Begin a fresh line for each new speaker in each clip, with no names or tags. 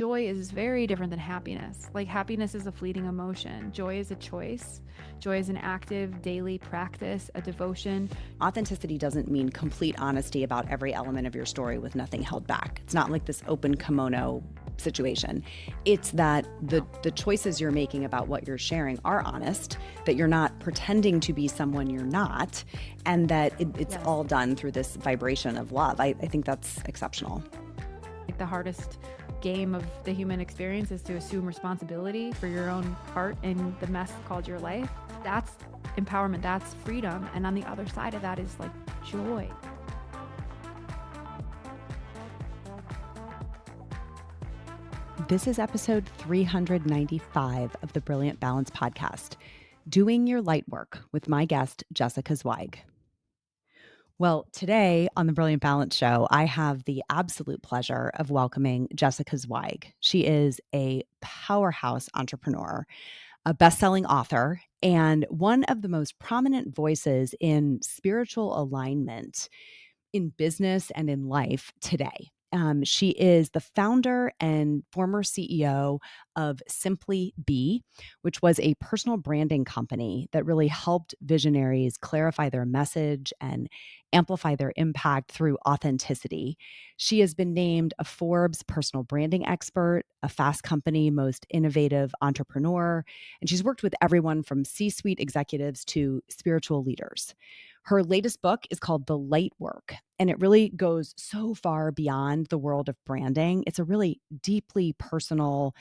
joy is very different than happiness. Like happiness is a fleeting emotion. Joy is a choice. Joy is an active daily practice, a devotion.
Authenticity doesn't mean complete honesty about every element of your story with nothing held back. It's not like this open kimono situation. It's that the choices you're making about what you're sharing are honest, that you're not pretending to be someone you're not, and that it's
Yes.
all done through this vibration of love. I think that's exceptional.
Like the hardest game of the human experience is to assume responsibility for your own part in the mess called your life. That's empowerment, that's freedom. And on the other side of that is like joy.
This is episode 395 of the Brilliant Balance podcast, Doing Your Light Work with my guest, Jessica Zweig. Well, today on the Brilliant Balance Show, I have the absolute pleasure of welcoming Jessica Zweig. She is a powerhouse entrepreneur, a best-selling author, and one of the most prominent voices in spiritual alignment in business and in life today. She is the founder and former CEO of Simply Be, which was a personal branding company that really helped visionaries clarify their message and amplify their impact through authenticity. She has been named a Forbes personal branding expert, a Fast Company most innovative entrepreneur, and she's worked with everyone from C-suite executives to spiritual leaders. Her latest book is called The Light Work, and it really goes so far beyond the world of branding. It's a really deeply personal,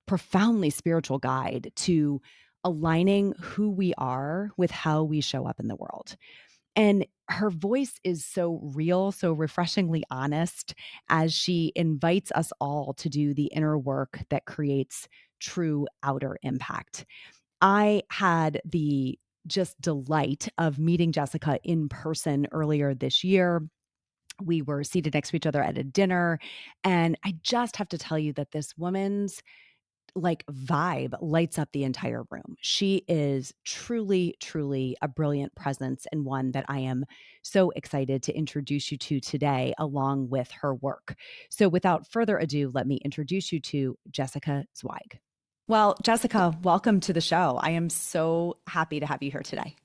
profoundly spiritual guide to aligning who we are with how we show up in the world. And her voice is so real, so refreshingly honest as she invites us all to do the inner work that creates true outer impact. I had the just delight of meeting Jessica in person earlier this year. We were seated next to each other at a dinner. And I just have to tell you that this woman's like vibe lights up the entire room. She is truly, truly a brilliant presence and one that I am so excited to introduce you to today, along with her work. So without further ado, let me introduce you to Jessica Zweig. Well, Jessica, welcome to the show. I am so happy to have you here today.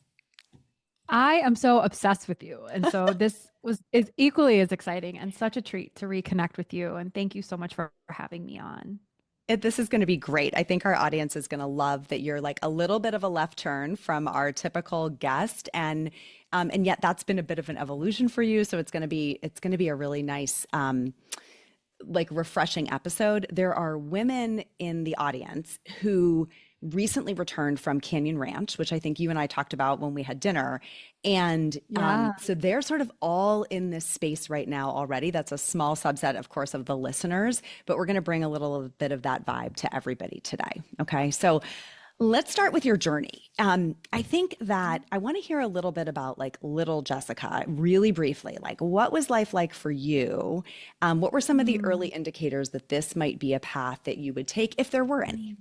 I am so obsessed with you. And so this is equally as exciting and such a treat to reconnect with you. And thank you so much for having me on.
This is going to be great. I think our audience is going to love that you're like a little bit of a left turn from our typical guest, and yet that's been a bit of an evolution for you. So it's going to be a really nice like refreshing episode. There are women in the audience who recently returned from Canyon Ranch, which I think you and I talked about when we had dinner. And
Yeah.
so they're sort of all in this space right now already. That's a small subset, of course, of the listeners, but we're going to bring a little bit of that vibe to everybody today. Okay. So let's start with your journey. I think that I want to hear a little bit about like little Jessica, really briefly. Like, what was life like for you? What were some of the early
Mm.
indicators that this might be a path that you would take, if there were any?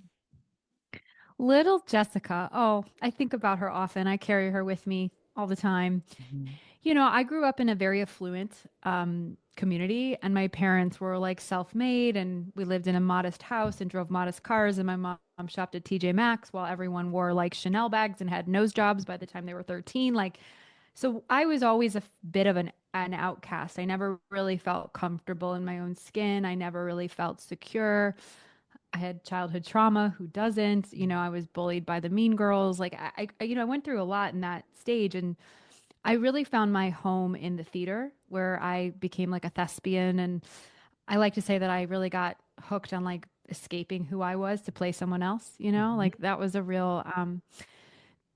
Little Jessica. Oh, I think about her often. I carry her with me all the time.
Mhm.
You know, I grew up in a very affluent community, and my parents were like self-made, and we lived in a modest house and drove modest cars. And my mom shopped at TJ Maxx while everyone wore like Chanel bags and had nose jobs by the time they were 13. Like, so I was always a bit of an outcast. I never really felt comfortable in my own skin. I never really felt secure. I had childhood trauma. Who doesn't? You know, I was bullied by the mean girls. Like I went through a lot in that stage, and I really found my home in the theater where I became like a thespian. And I like to say that I really got hooked on like escaping who I was to play someone else, you know,
Mhm.
like that was a real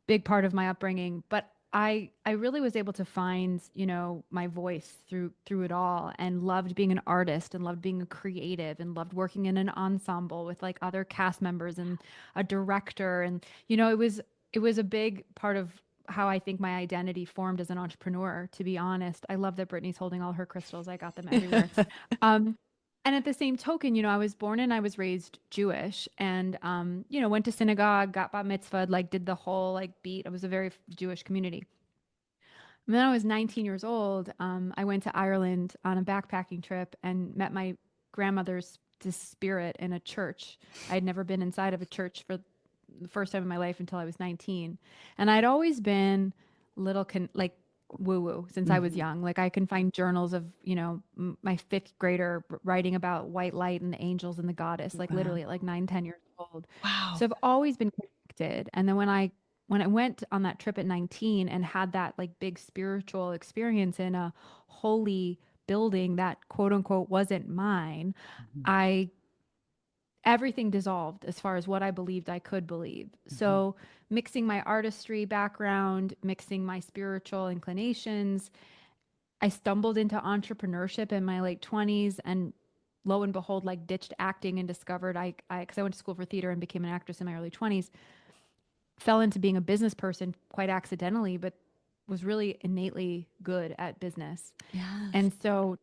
big part of my upbringing. But I really was able to find, you know, my voice through it all, and loved being an artist and loved being a creative and loved working in an ensemble with like other cast members and a director. And you know, it was a big part of how I think my identity formed as an entrepreneur, to be honest. I love that Brittany's holding all her crystals. I got them everywhere. Um, and at the same token, you know, I was born and I was raised Jewish, and, you know, went to synagogue, got bat mitzvah, like did the whole like beat. It was a very Jewish community. And then I was 19 years old. I went to Ireland on a backpacking trip and met my grandmother's this spirit in a church. I had never been inside of a church for the first time in my life until I was 19. And I'd always been little like woo woo since I was
Hmm.
young. Like I can find journals of, my fifth grader writing about white light and the angels and the goddess, like
Wow.
literally at like 9, 10 years old.
Wow.
So I've always been connected. And then when I went on that trip at 19 and had that like big spiritual experience in a holy building that quote unquote wasn't mine,
Mhm.
I everything dissolved as far as what I believed I could believe.
Mhm.
So, mixing my artistry background, mixing my spiritual inclinations, I stumbled into entrepreneurship in my late 20s and lo and behold, like ditched acting and discovered because I went to school for theater and became an actress in my early 20s, fell into being a business person quite accidentally, but was really innately good at business.
Yes.
And so,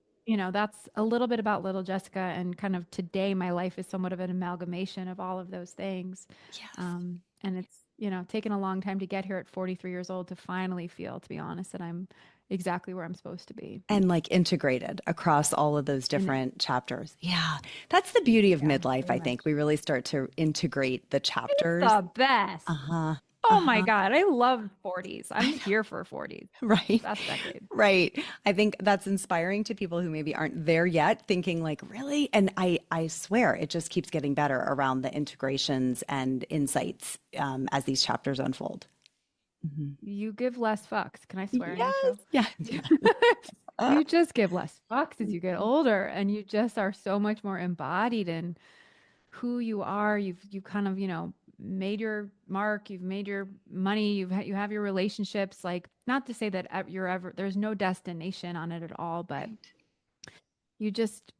that's a little bit about little Jessica. And kind of today, my life is somewhat of an amalgamation of all of those things.
Yes.
And it's, taken a long time to get here at 43 years old to finally feel, to be honest, that I'm exactly where I'm supposed to be.
And like integrated across all of those
And
different chapters. Yeah. That's the beauty of
yeah,
midlife,
very
I think.
much.
We really start to integrate the
It's
chapters.
the best.
Uh-huh.
Oh my
Uh-huh.
God. I love 40s.
I
I'm
know.
here for 40s.
Right.
Best decade.
Right. I think that's inspiring to people who maybe aren't there yet, thinking like, really? And I swear it just keeps getting better around the integrations and insights as these chapters unfold. Mhm.
You give less fucks. Can I swear on your
Yes.
show?
Yeah.
You just give less fucks as you get older, and you just are so much more embodied in who you are. You kind of, made your mark, you've made your money, you have your relationships. Like, not to say that you're ever, there's no destination on it at all, but
Right.
you just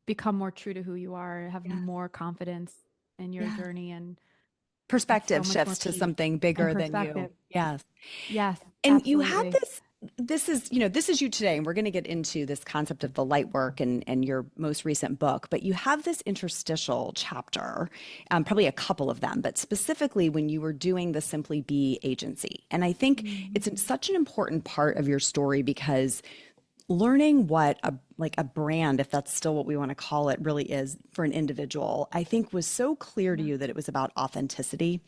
become more true to who you are, have
Yes.
more confidence in your
Yes.
journey, and have so
Perspective
much more
shifts to
peace
something
and
bigger than you.
perspective.
Yes.
Yes,
And you had
absolutely.
this is, this is you today, and we're going to get into this concept of the light work and your most recent book, but you have this interstitial chapter, probably a couple of them, but specifically when you were doing the Simply Be agency. And I think
Mhm.
it's such an important part of your story because learning what a brand, if that's still what we want to call it, really is for an individual, I think was so clear to
Yeah.
you that it was about authenticity.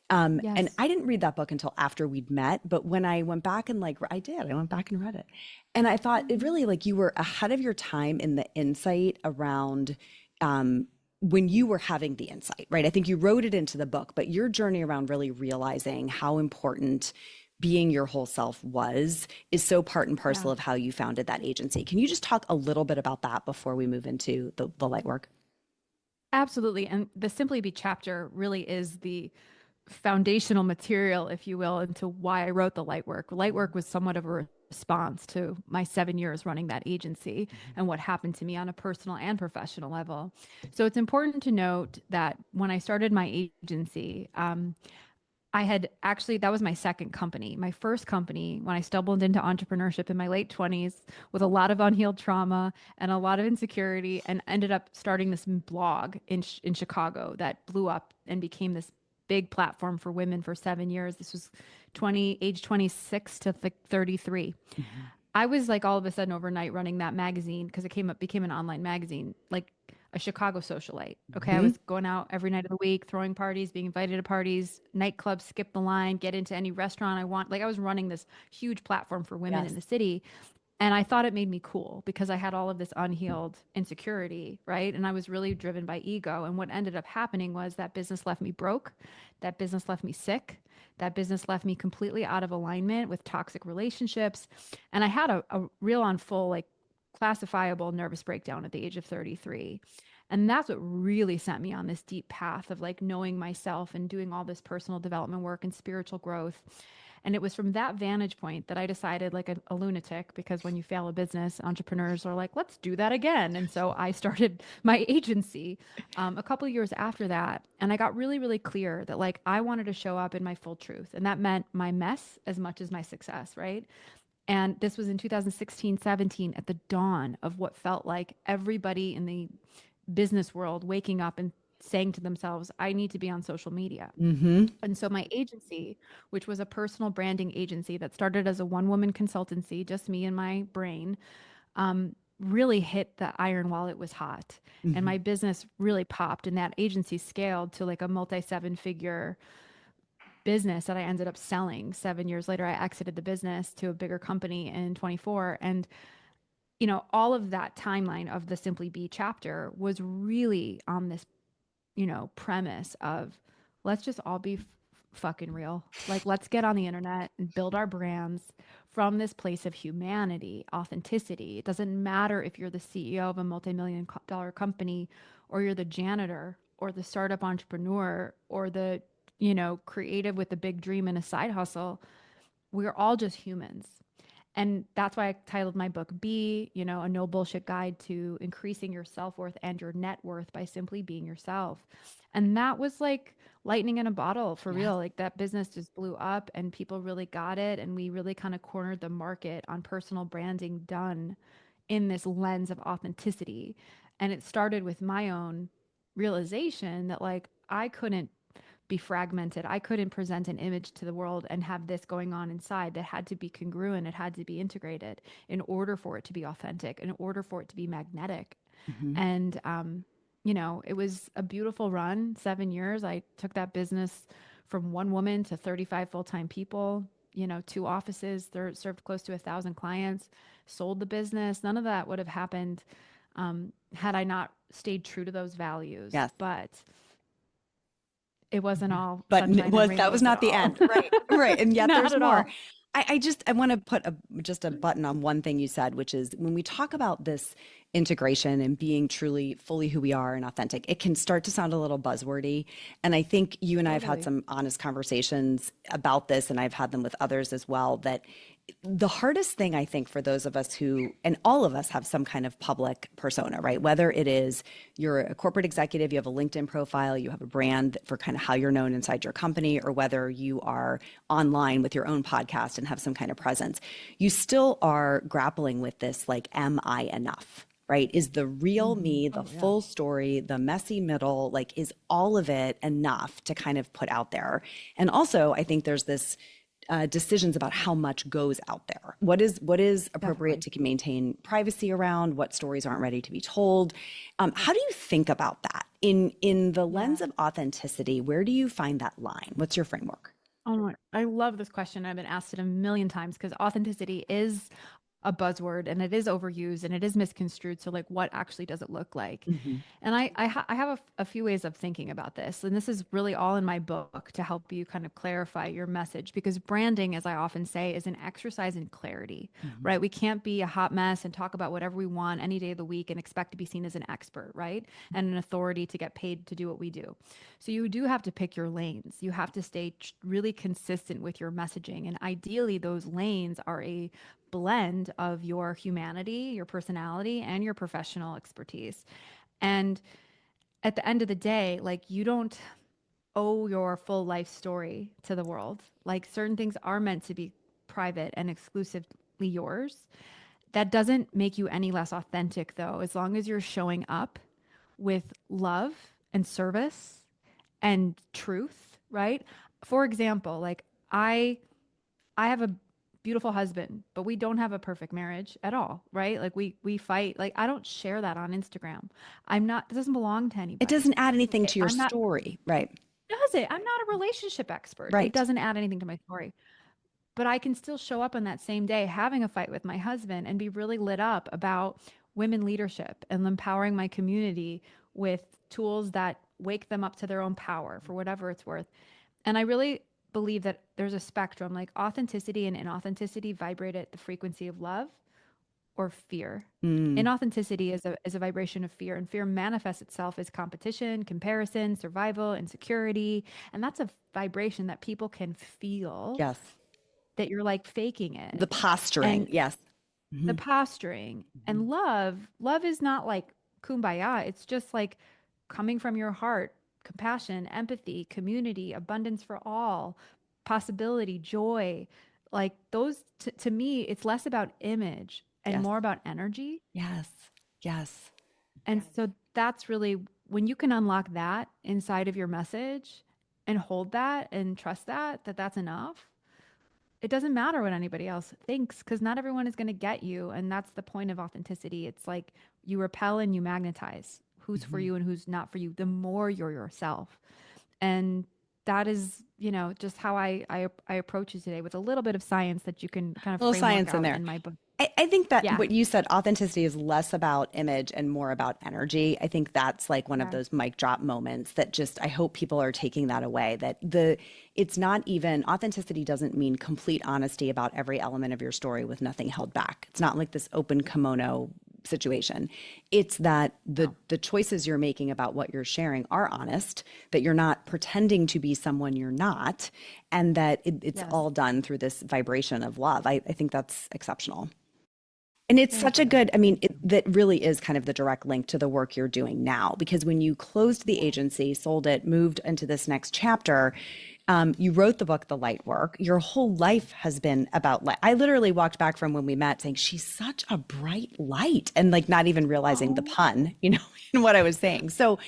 And
Yes.
I didn't read that book until after we'd met, but when I went back and I went back and read it. And I thought it really like you were ahead of your time in the insight around when you were having the insight, right? I think you wrote it into the book, but your journey around really realizing how important being your whole self is so part and
Yeah.
parcel of how you founded that agency. Can you just talk a little bit about that before we move into the light work?
Absolutely. And the Simply Be chapter really is the foundational material, if you will, into why I wrote the light work. Light work was somewhat of a response to my 7 years running that agency and what happened to me on a personal and professional level. So it's important to note that when I started my agency, I had actually, that was my second company. My first company, when I stumbled into entrepreneurship in my late 20s with a lot of unhealed trauma and a lot of insecurity, and ended up starting this blog in Chicago that blew up and became this big platform for women for 7 years. This was age 26 to 33.
Mhm.
I was like all of a sudden overnight running that magazine because became an online magazine, like a Chicago socialite. Okay. I
Mhm.
was going out every night of the week, throwing parties, being invited to parties, nightclubs, skip the line, get into any restaurant I want. Like I was running this huge platform for women in
Yes.
the city. And I thought it made me cool because I had all of this unhealed insecurity, right? And I was really driven by ego. And what ended up happening was that business left me broke. That business left me sick. That business left me completely out of alignment with toxic relationships. And I had a real on full, like classifiable nervous breakdown at the age of 33. And that's what really sent me on this deep path of like knowing myself and doing all this personal development work and spiritual growth. And it was from that vantage point that I decided, like a lunatic, because when you fail a business, entrepreneurs are like, let's do that again. And so I started my agency a couple of years after that. And I got really, really clear that like I wanted to show up in my full truth. And that meant my mess as much as my success, right? And this was in 2016, 17, at the dawn of what felt like everybody in the business world waking up and saying to themselves, I need to be on social media.
Mhm.
And so my agency, which was a personal branding agency that started as a one woman consultancy, just me and my brain, really hit the iron while it was hot. And
Hmm.
my business really popped, and that agency scaled to like a multi seven figure business that I ended up selling 7 years later. I exited the business to a bigger company in 24. And, all of that timeline of the Simply Be chapter was really on this, premise of let's just all be fucking real. Like, let's get on the internet and build our brands from this place of humanity, authenticity. It doesn't matter if you're the CEO of a multi-million dollar company, or you're the janitor, or the startup entrepreneur, or the, creative with a big dream and a side hustle. We're all just humans. And that's why I titled my book Be, a no bullshit guide to increasing your self worth and your net worth by simply being yourself. And that was like lightning in a bottle for
Yes.
real. Like that business just blew up and people really got it. And we really kind of cornered the market on personal branding done in this lens of authenticity. And it started with my own realization that like I couldn't be fragmented. I couldn't present an image to the world and have this going on inside that had to be congruent. It had to be integrated in order for it to be authentic, in order for it to be magnetic.
Hmm.
And, it was a beautiful run, 7 years. I took that business from one woman to 35 full time people, two offices, served close to 1,000 clients, sold the business. None of that would have happened had I not stayed true to those values.
Yes.
But it wasn't
Yeah.
all
But
sunshine and
that was
rainbows at
not the
all.
end. Right. Right. And yet
Not
there's
at
more.
all.
I want to put just a button on one thing you said, which is when we talk about this integration and being truly fully who we are and authentic, it can start to sound a little buzzwordy. And I think you and I have had
Totally.
some honest conversations about this, and I've had them with others as well, that the hardest thing I think for those of us who, and all of us have some kind of public persona, right? Whether it is you're a corporate executive, you have a LinkedIn profile, you have a brand for kind of how you're known inside your company, or whether you are online with your own podcast and have some kind of presence, you still are grappling with this like, am I enough? Right? Is the real me, the
Oh, yeah.
full story, the messy middle, like, is all of it enough to kind of put out there? And also, I think there's this decisions about how much goes out there. What is appropriate
Definitely.
to maintain privacy around? What stories aren't ready to be told? How do you think about that in the lens
Yeah.
of authenticity? Where do you find that line? What's your framework?
Oh my, I love this question. I've been asked it a million times because authenticity is a buzzword and it is overused and it is misconstrued. So, like, what actually does it look like?
Hmm.
And I have a few ways of thinking about this. And this is really all in my book to help you kind of clarify your message because branding, as I often say, is an exercise in clarity,
Hmm.
right? We can't be a hot mess and talk about whatever we want any day of the week and expect to be seen as an expert, right? And an authority to get paid to do what we do. So you do have to pick your lanes. You have to stay really consistent with your messaging. And ideally, those lanes are a blend of your humanity, your personality, and your professional expertise. And at the end of the day, like you don't owe your full life story to the world. Like certain things are meant to be private and exclusively yours. That doesn't make you any less authentic, though, as long as you're showing up with love and service and truth, right? For example, like I I have a beautiful husband, but we don't have a perfect marriage at all, right? Like we fight. Like I don't share that on Instagram. I'm not it doesn't belong to
It
anybody.
doesn't add anything to your
I'm not
story, right?
does it? I'm not a relationship expert. It
Right.
doesn't add anything to my story. But I can still show up on that same day having a fight with my husband and be really lit up about women leadership and empowering my community with tools that wake them up to their own power for whatever it's worth. And I really believe that there's a spectrum, like authenticity and inauthenticity vibrate at the frequency of love or fear.
Mm,
Inauthenticity is a vibration of fear, and fear manifests itself as competition, comparison, survival, insecurity. And that's a vibration that people can feel
yes.
that you're like faking
The
it.
posturing.
And
Yes.
the
Hmm.
posturing
Hmm.
and love is not like kumbaya. It's just like coming from your heart, compassion, empathy, community, abundance for all, possibility, joy. Like those, to me, it's less about image and
Yes.
more about energy.
Yes. Yes.
And so that's really when you can unlock that inside of your message and hold that and trust that that's enough. it doesn't matter what anybody else thinks because not everyone is going to get you. And that's the point of authenticity. It's like you repel and you magnetize who's for
Mhm.
you and who's not for you, the more you're yourself. And that is, just how I approach it today with a little bit of science that you can kind of
A little
framework
science in
out
there.
in my book.
I think that
Yeah.
what you said, authenticity is less about image and more about energy. I think that's like one of
Correct.
those mic drop moments that just, I hope people are taking that away. That it's not even, authenticity doesn't mean complete honesty about every element of your story with nothing held back. It's not like this open kimono situation. It's that
No.
the choices you're making about what you're sharing are honest, that you're not pretending to be someone you're not, and that it's
Yes.
all done through this vibration of love. I think that's exceptional. And it's such
Thank
a
you.
good, I mean,
Thank you.
that really is kind of the direct link to the work you're doing now. Because when you closed the agency, sold it, moved into this next chapter, you wrote the book, The Light Work. Your whole life has been about light. I literally walked back from when we met saying, she's such a bright light, and like not even realizing the
Oh.
pun, in what I was saying. So,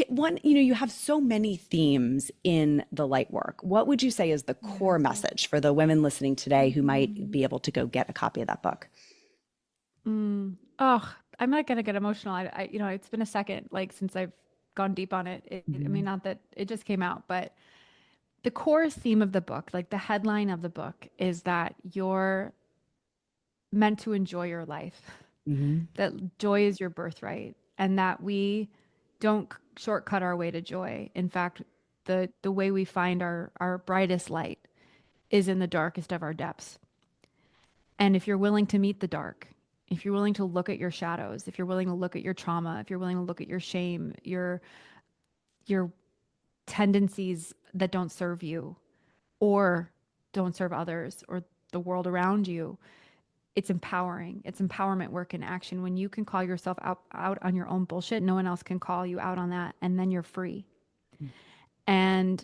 one, you have so many themes in The Light Work. What would you say is the core
Yes.
message for the women listening today who might
Mm.
be able to go get a copy of that book?
Oh, I'm not gonna get emotional. It's been a second, like since I've gone deep on it. I mean,
Mhm.
not that it just came out, but the core theme of the book, like the headline of the book, is that you're meant to enjoy your life,
Mhm.
that joy is your birthright, and that we don't shortcut our way to joy. In fact, the way we find our brightest light is in the darkest of our depths. And if you're willing to meet the dark, if you're willing to look at your shadows, if you're willing to look at your trauma, if you're willing to look at your shame, your tendencies that don't serve you or don't serve others or the world around you, it's empowering. It's empowerment work in action. When you can call yourself out on your own bullshit, no one else can call you out on that. And then you're free. And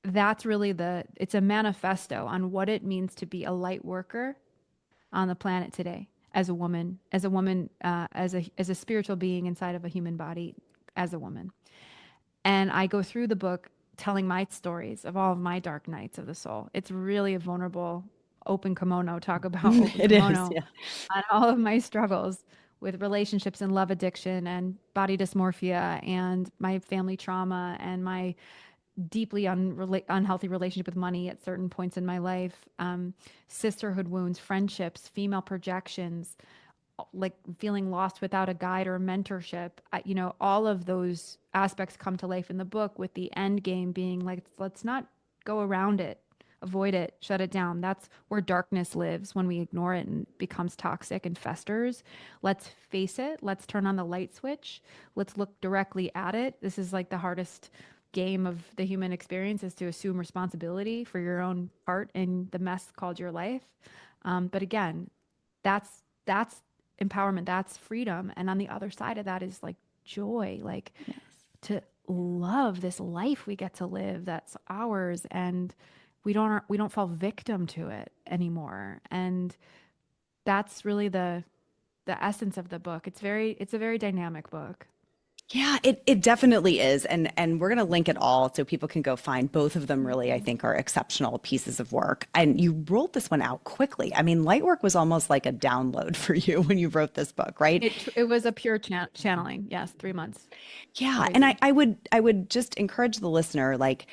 that's really it's a manifesto on what it means to be a light worker on the planet today as a woman, as a spiritual being inside of a human body, as a woman. And I go through the book telling my stories of all of my dark nights of the soul. It's really a vulnerable, open kimono. Talk about open
It is,
kimono
yeah.
on all of my struggles with relationships and love addiction and body dysmorphia and my family trauma and my deeply unhealthy relationship with money at certain points in my life, sisterhood wounds, friendships, female projections, like feeling lost without a guide or a mentorship. All of those aspects come to life in the book, with the end game being like, let's not go around it, avoid it, shut it down. That's where darkness lives when we ignore it and becomes toxic and festers. Let's face it. Let's turn on the light switch. Let's look directly at it. This is like the hardest game of the human experience, is to assume responsibility for your own part in the mess called your life. But again, that's empowerment, that's freedom. And on the other side of that is like joy, like
Yes.
to love this life we get to live that's ours, and we don't fall victim to it anymore. And that's really the essence of the book. It's a very dynamic book.
Yeah, it definitely is. And we're going to link it all so people can go find both of them. Really, I
Mhm.
think are exceptional pieces of work. And you rolled this one out quickly. I mean, Lightwork was almost like a download for you when you wrote this book, right?
It was a pure channeling. Yes, 3 months.
Yeah, and I,
Crazy.
I would I would just encourage the listener, like,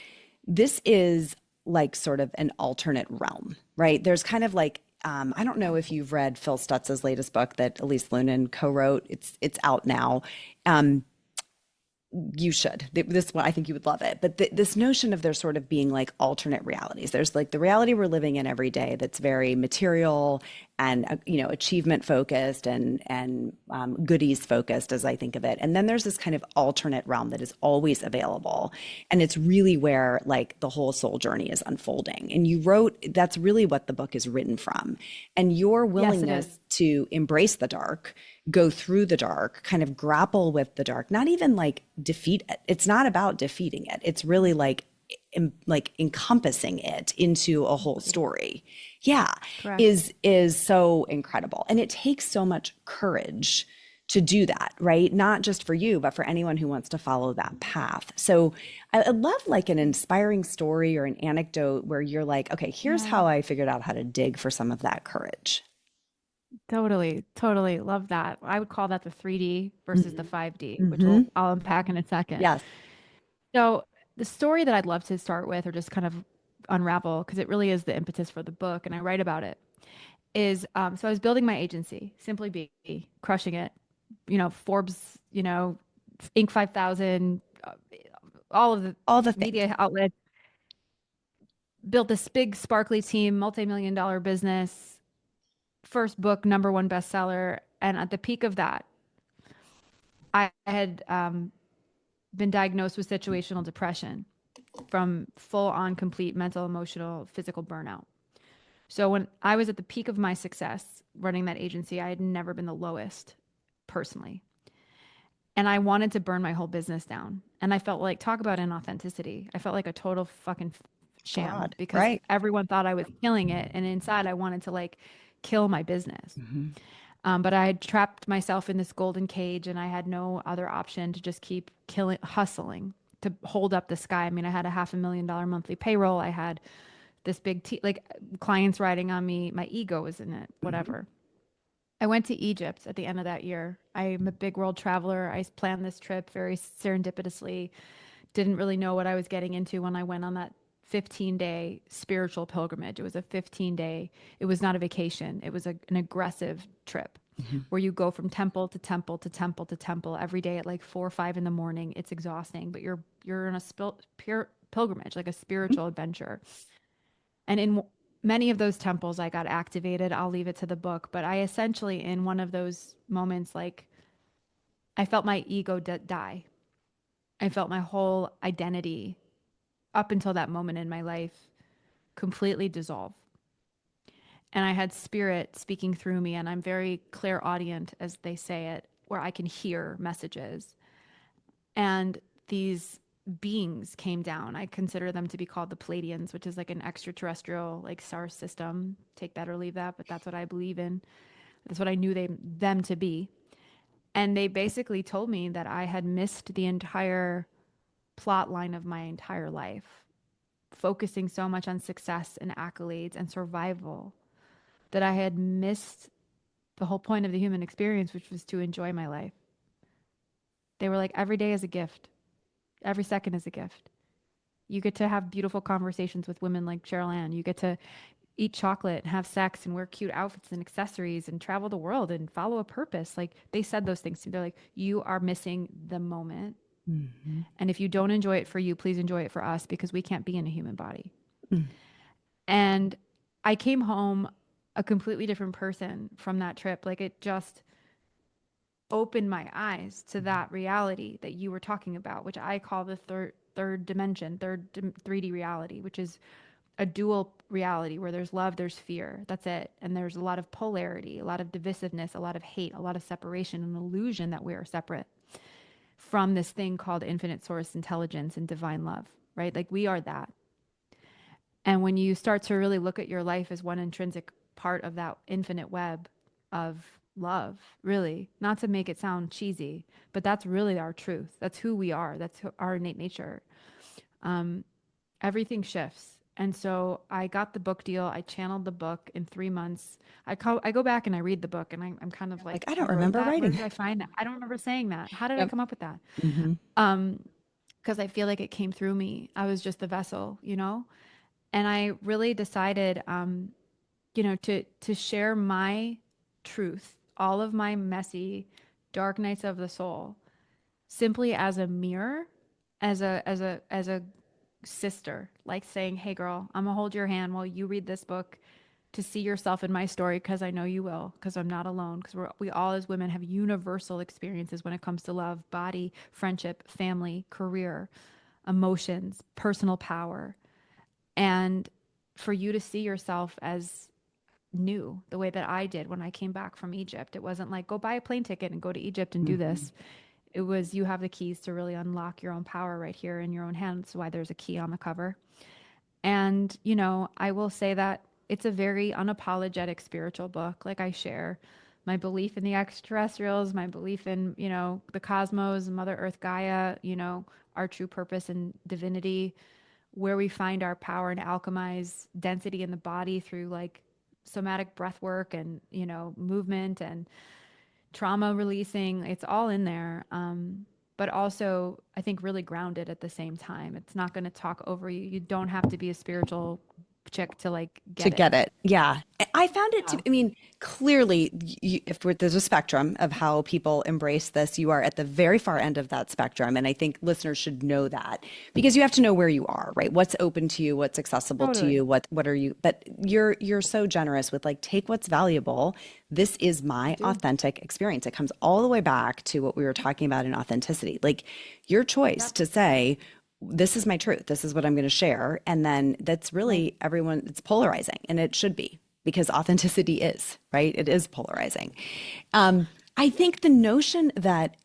this is like sort of an alternate realm, right? There's kind of like, I don't know if you've read Phil Stutz's latest book that Elise Lunan co-wrote. It's out now. Um, you should. This one, I think you would love it. But this notion of there sort of being like alternate realities. There's like the reality we're living in every day that's very material and achievement focused and goodies focused, as I think of it. And then there's this kind of alternate realm that is always available, and it's really where like the whole soul journey is unfolding. And you wrote, that's really what the book is written from, and your
Yes, it is.
willingness to embrace the dark, go through the dark, kind of grapple with the dark, not even like defeat it. It's not about defeating it. It's really like encompassing it into a whole story. Yeah,
Correct.
is so incredible. And it takes so much courage to do that, right? Not just for you, but for anyone who wants to follow that path. So I love like an inspiring story or an anecdote where you're like, okay, here's
Yeah.
how I figured out how to dig for some of that courage.
Totally, totally love that. I would call that the 3D versus the
Hmm.
5D, which
Hmm.
I'll unpack in a second.
Yes.
So, the story that I'd love to start with or just kind of unravel, because it really is the impetus for the book, and I write about it, is so I was building my agency, Simply Be, crushing it, Forbes, Inc. 5000, all of the
All the things.
media outlets, built this big, sparkly team, multi-million dollar business, first book, number one bestseller. And at the peak of that, I had been diagnosed with situational depression from full on complete mental, emotional, physical burnout. So when I was at the peak of my success running that agency, I had never been the lowest personally. And I wanted to burn my whole business down. And I felt like, talk about inauthenticity. I felt like a total fucking sham
Fraud,
because
right?
everyone thought I was killing it. And inside, I wanted to like kill my business.
Hmm.
But I had trapped myself in this golden cage and I had no other option to just keep killing, hustling to hold up the sky. I mean, I had a $500,000 monthly payroll. I had this big, like clients riding on me. My ego was in it,
Hmm.
whatever. I went to Egypt at the end of that year. I'm a big world traveler. I planned this trip very serendipitously. Didn't really know what I was getting into when I went on that 15-day spiritual pilgrimage. It was a 15-day, it was not a vacation. It was an aggressive trip
Hmm.
where you go from temple to temple to temple to temple every day at like 4 or 5 in the morning. It's exhausting, but you're in a pure pilgrimage, like a spiritual adventure. And in many of those temples, I got activated. I'll leave it to the book, but I essentially, in one of those moments, like I felt my ego die. I felt my whole identity up until that moment in my life completely dissolve. And I had spirit speaking through me, and I'm very clairaudient, as they say it, where I can hear messages. And these beings came down. I consider them to be called the Palladians, which is like an extraterrestrial, like star system. Take that or leave that, but that's what I believe in. That's what I knew them to be. And they basically told me that I had missed the entire plot line of my entire life, focusing so much on success and accolades and survival that I had missed the whole point of the human experience, which was to enjoy my life. They were like, every day is a gift, every second is a gift. You get to have beautiful conversations with women like Cheryl Ann. You get to eat chocolate and have sex and wear cute outfits and accessories and travel the world and follow a purpose. Like they said those things to me. They're like, you are missing the moment.
Hmm.
And if you don't enjoy it for you, please enjoy it for us because we can't be in a human body.
Hmm.
And I came home a completely different person from that trip. Like it just opened my eyes to that reality that you were talking about, which I call the third dimension, 3D reality, which is a dual reality where there's love, there's fear. That's it. And there's a lot of polarity, a lot of divisiveness, a lot of hate, a lot of separation, an illusion that we are separate from this thing called infinite source intelligence and divine love, right? Like we are that. And when you start to really look at your life as one intrinsic part of that infinite web of love, really, not to make it sound cheesy, but that's really our truth. That's who we are. That's our innate nature. Um, Everything shifts. And so I got the book deal. I channeled the book in 3 months. I go back and I read the book and I'm kind of like,
Like, I
I
don't
wrote
remember
that. Where
writing
did I
it.
find that? I don't remember saying that. How did I
Yep.
come up with that?
Hmm.
Um, because I feel like it came through me. I was just the vessel, And I really decided, to share my truth, all of my messy, dark nights of the soul, simply as a mirror, as a sister, like saying, "Hey, girl, I'm gonna hold your hand while you read this book." To see yourself in my story, because I know you will, because I'm not alone, because we all as women have universal experiences when it comes to love, body, friendship, family, career, emotions, personal power, and for you to see yourself as new the way that I did when I came back from Egypt. It wasn't like go buy a plane ticket and go to Egypt and do
Hmm.
this. It was you have the keys to really unlock your own power right here in your own hands. That's why there's a key on the cover. And, I will say that it's a very unapologetic spiritual book. Like I share my belief in the extraterrestrials, my belief in, the cosmos, Mother Earth, Gaia, our true purpose and divinity, where we find our power and alchemize density in the body through like somatic breath work and, movement and trauma releasing. It's all in there. But also, I think really grounded at the same time. It's not going to talk over you. You don't have to be a spiritual chick to like
To
get it.
get it. Yeah. I found it to,
Yeah.
I mean, clearly, if there's a spectrum of how people embrace this, you are at the very far end of that spectrum. And I think listeners should know that because you have to know where you are, right? What's open to you, what's accessible to
Totally.
you, what are you, but you're so generous with like, take what's valuable. This is
I
my
do.
authentic experience. It comes all the way back to what we were talking about in authenticity. Like your choice
Yep.
to say, this is my truth. This is what I'm going to share. And then that's
Right.
really everyone, it's polarizing and it should be because authenticity is, right? It is polarizing. I think the notion that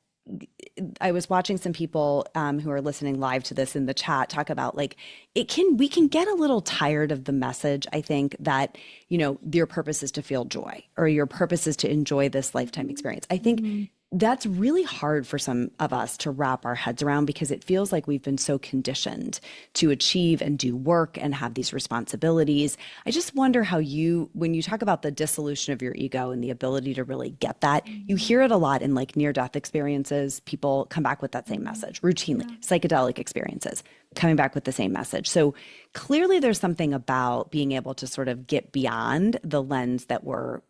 I was watching some people who are listening live to this in the chat talk about like we can get a little tired of the message. I think that, your purpose is to feel joy or your purpose is to enjoy this lifetime experience. I think
Mhm.
that's really hard for some of us to wrap our heads around because it feels like we've been so conditioned to achieve and do work and have these responsibilities. I just wonder how when you talk about the dissolution of your ego and the ability to really get that, you
Mhm.
hear it a lot in like near death experiences. People come back with that same
Mhm.
message routinely,
Yeah.
psychedelic experiences coming back with the same message. So clearly there's something about being able to sort of get beyond the lens that we're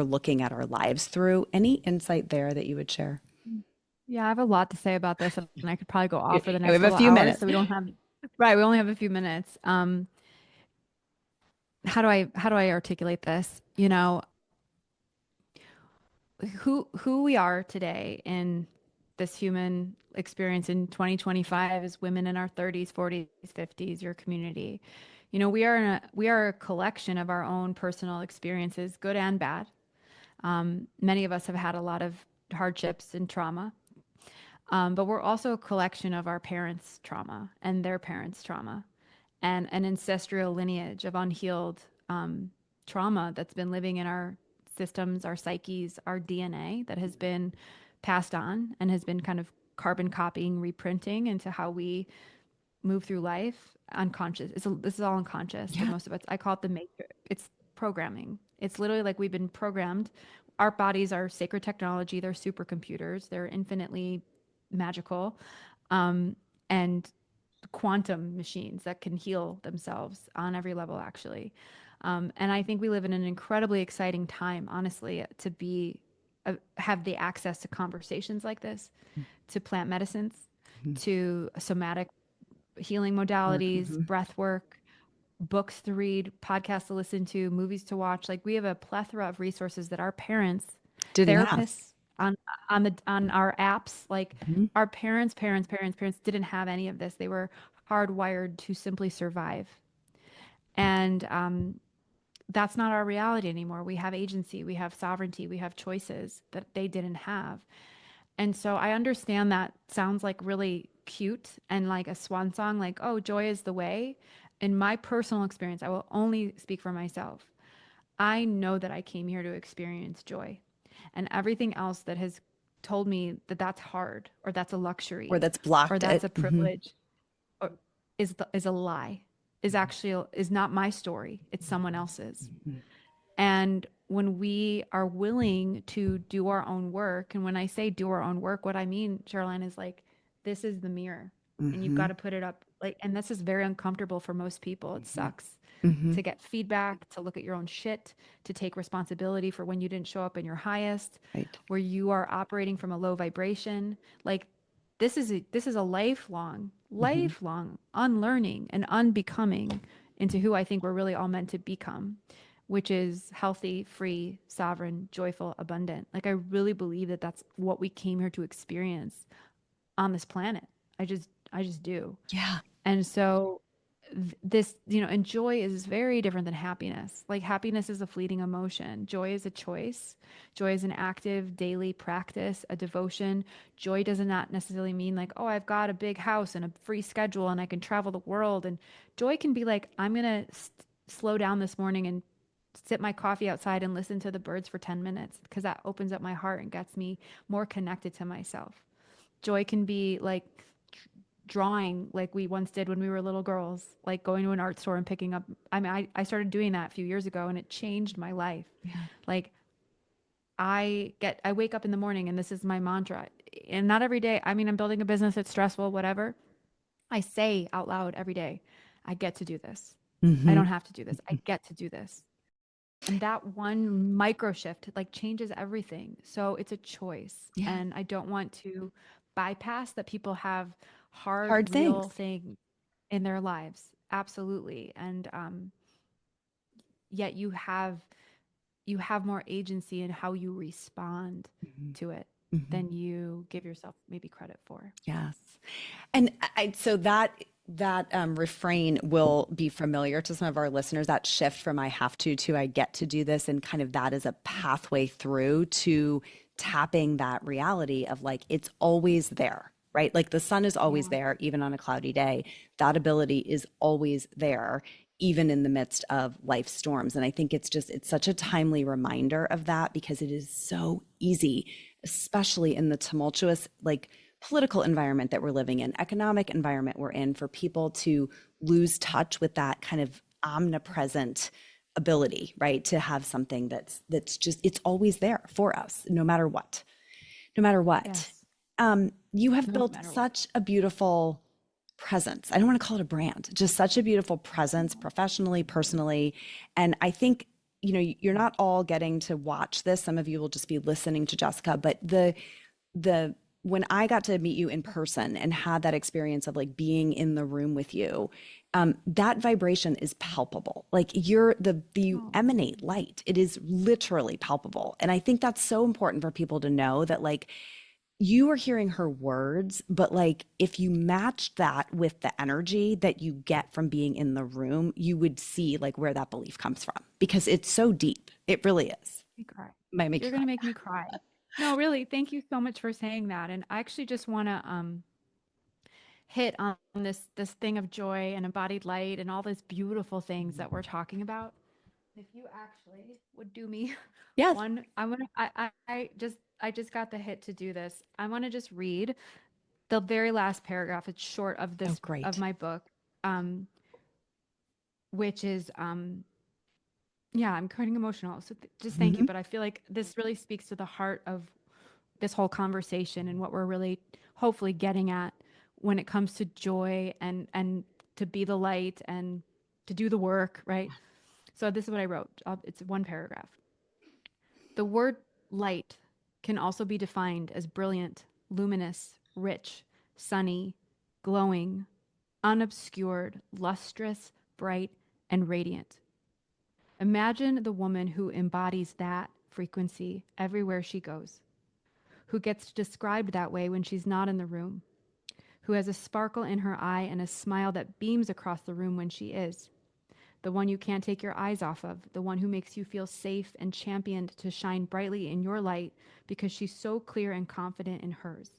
looking at our lives through. Any insight there that you would share?
Yeah, I have a lot to say about this, and I could probably go
Yeah,
off for the
we
next
have a
couple of
few
hours,
minutes.
so we don't have, right, we only have a few minutes. How do I articulate this? Who we are today in this human experience in 2025 as women in our 30s, 40s, 50s, your community. We are a collection of our own personal experiences, good and bad. Many of us have had a lot of hardships and trauma. But we're also a collection of our parents' trauma and their parents' trauma and an ancestral lineage of unhealed trauma that's been living in our systems, our psyches, our DNA that has been passed on and has been kind of carbon copying, reprinting into how we move through life unconscious. This is all unconscious for
Yeah.
most of us. I call it the matrix. It's programming. It's literally like we've been programmed. Our bodies are sacred technology. They're supercomputers. They're infinitely magical, and quantum machines that can heal themselves on every level, actually. And I think we live in an incredibly exciting time, honestly, to have the access to conversations like this, to plant medicines,
Mhm.
to somatic healing
Work.
modalities, breath work, books to read, podcasts to listen to, movies to watch. Like we have a plethora of resources that our parents,
Didn't have.
therapists on our apps, like
Mhm.
our parents didn't have any of this. They were hardwired to simply survive. And that's not our reality anymore. We have agency, we have sovereignty, we have choices that they didn't have. And so I understand that sounds like really cute and like a swan song, like, oh, joy is the way. In my personal experience, I will only speak for myself. I know that I came here to experience joy, and everything else that has told me that that's hard or that's a
Or
luxury
that's
or
blocked
that's
it.
a privilege or is a lie. Is not my story. It's someone else's. And when we are willing to do our own work, and when I say do our own work, what I mean, Charlene, is like, this is the mirror and you've got
Hmm.
to put it up. Like, and this is very uncomfortable for most people. It sucks
Hmm.
to get feedback, to look at your own shit, to take responsibility for when you didn't show up in your highest,
Right.
where you are operating from a low vibration. Like, this is a lifelong,
Hmm.
lifelong unlearning and unbecoming into who I think we're really all meant to become, which is healthy, free, sovereign, joyful, abundant. Like I really believe that that's what we came here to experience on this planet. I just do.
Yeah.
And so this, and joy is very different than happiness. Like happiness is a fleeting emotion. Joy is a choice. Joy is an active daily practice, a devotion. Joy does not necessarily mean like, oh, I've got a big house and a free schedule and I can travel the world. And joy can be like, I'm going to slow down this morning and sip my coffee outside and listen to the birds for 10 minutes because that opens up my heart and gets me more connected to myself. Joy can be like drawing like we once did when we were little girls, like going to an art store and picking up. I mean, I started doing that a few years ago and it changed my life.
Yeah.
Like I wake up in the morning and this is my mantra. And not every day. I mean, I'm building a business, it's stressful, whatever. I say out loud every day, I get to do this. I don't
Hmm.
have to do this. I get to do this. And that one micro shift like changes everything. So it's a choice.
Yeah.
And I don't want to bypass that people have hard,
Hard
real
things.
things in their lives. Absolutely. And yet you have more agency in how you respond
Hmm.
to it
Hmm.
than you give yourself maybe credit for.
Yes. And so that refrain will be familiar to some of our listeners, that shift from I have to I get to do this. And kind of that is a pathway through to tapping that reality of like, it's always there, right? Like the sun is always
Yeah.
there, even on a cloudy day. That ability is always there, even in the midst of life storms. And I think it's such a timely reminder of that because it is so easy, especially in the tumultuous, like, political environment that we're living in, economic environment we're in, for people to lose touch with that kind of omnipresent ability, right? To have something that's just it's always there for us, no matter what. No matter what.
Yes.
You have
No
built
matter what.
such a beautiful presence. I don't want to call it a brand, just such a beautiful presence
No.
professionally, personally. And I think, you're not all getting to watch this. Some of you will just be listening to Jessica, but the when I got to meet you in person and had that experience of like being in the room with you, that vibration is palpable. Like you
Oh,
emanate light. It is literally palpable. And I think that's so important for people to know that like you are hearing her words, but like if you matched that with the energy that you get from being in the room, you would see like where that belief comes from because it's so deep. It really is.
me cry.
Might make
You're
you
gonna
cry.
make me cry. No, really, thank you so much for saying that. And I actually just wanna hit on this thing of joy and embodied light and all these beautiful things that we're talking about. If you actually would do me
Yes.
one, I just got the hit to do this. I want to just read the very last paragraph. It's short of
Oh,
this of
great.
my book, which is yeah, I'm getting emotional. So just thank you.
Hmm.
But I feel like this really speaks to the heart of this whole conversation and what we're really hopefully getting at when it comes to joy and to be the light and to do the work, right? So this is what I wrote. It's one paragraph. The word light can also be defined as brilliant, luminous, rich, sunny, glowing, unobscured, lustrous, bright, and radiant. Imagine the woman who embodies that frequency everywhere she goes, who gets described that way when she's not in the room, who has a sparkle in her eye and a smile that beams across the room when she is. The one you can't take your eyes off of, the one who makes you feel safe and championed to shine brightly in your light because she's so clear and confident in hers.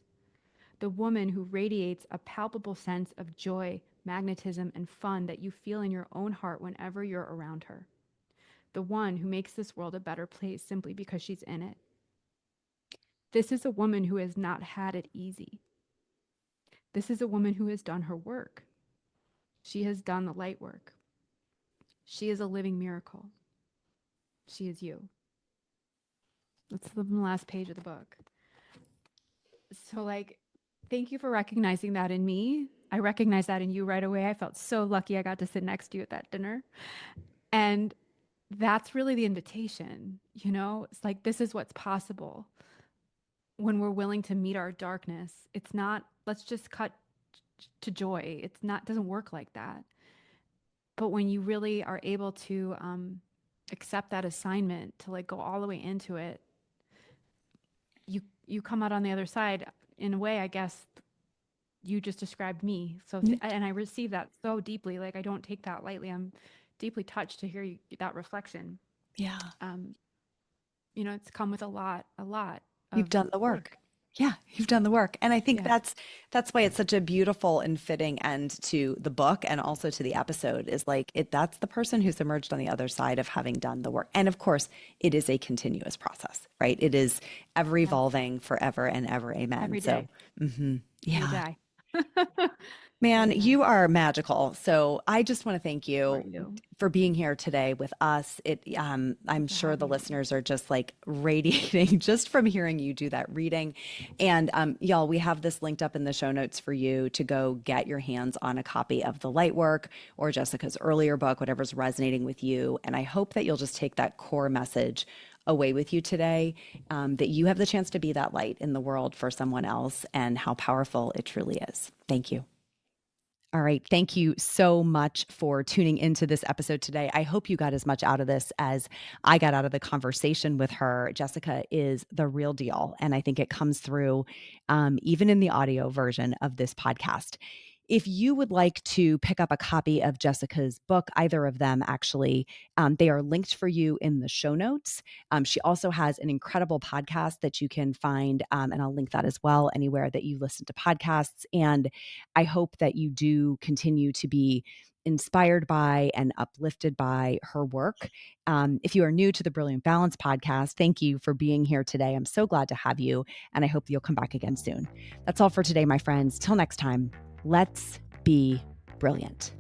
The woman who radiates a palpable sense of joy, magnetism, and fun that you feel in your own heart whenever you're around her. The one who makes this world a better place simply because she's in it. This is a woman who has not had it easy. This is a woman who has done her work. She has done the light work. She is a living miracle. She is you. That's the last page of the book. So, like, thank you for recognizing that in me. I recognized that in you right away. I felt so lucky I got to sit next to you at that dinner. And that's really the invitation, you know? It's like, this is what's possible when we're willing to meet our darkness. It's not, let's just cut to joy. It's not, doesn't work like that. But when you really are able to accept that assignment to like go all the way into it, you come out on the other side in a way, I guess, you just described me. So, and I receive that so deeply. Like, I don't take that lightly. I'm deeply touched to hear you, that reflection.
Yeah.
Um, you know, it's come with a lot
You've
of
done the work.
work.
Yeah, you've done the work. And I think
Yeah.
that's why it's such a beautiful and fitting end to the book and also to the episode is like it that's the person who's emerged on the other side of having done the work. And of course, it is a continuous process, right? It is ever
Yes.
evolving forever and ever. Amen.
Every
So,
day till you
yeah.
die.
Man,
Amen.
you are magical. So I just want to thank
For
you
you.
for being here today with us.
Thank
I'm
you for
sure the
having me.
listeners are just like radiating just from hearing you do that reading. And y'all, we have this linked up in the show notes for you to go get your hands on a copy of The Light Work or Jessica's earlier book, whatever's resonating with you. And I hope that you'll just take that core message away with you today, that you have the chance to be that light in the world for someone else and how powerful it truly is. Thank you. All right. Thank you so much for tuning into this episode today. I hope you got as much out of this as I got out of the conversation with her. Jessica is the real deal. And I think it comes through even in the audio version of this podcast. If you would like to pick up a copy of Jessica's book, either of them actually, they are linked for you in the show notes. She also has an incredible podcast that you can find, and I'll link that as well anywhere that you listen to podcasts. And I hope that you do continue to be inspired by and uplifted by her work. If you are new to the Brilliant Balance podcast, thank you for being here today. I'm so glad to have you, and I hope you'll come back again soon. That's all for today, my friends. Till next time, let's be brilliant.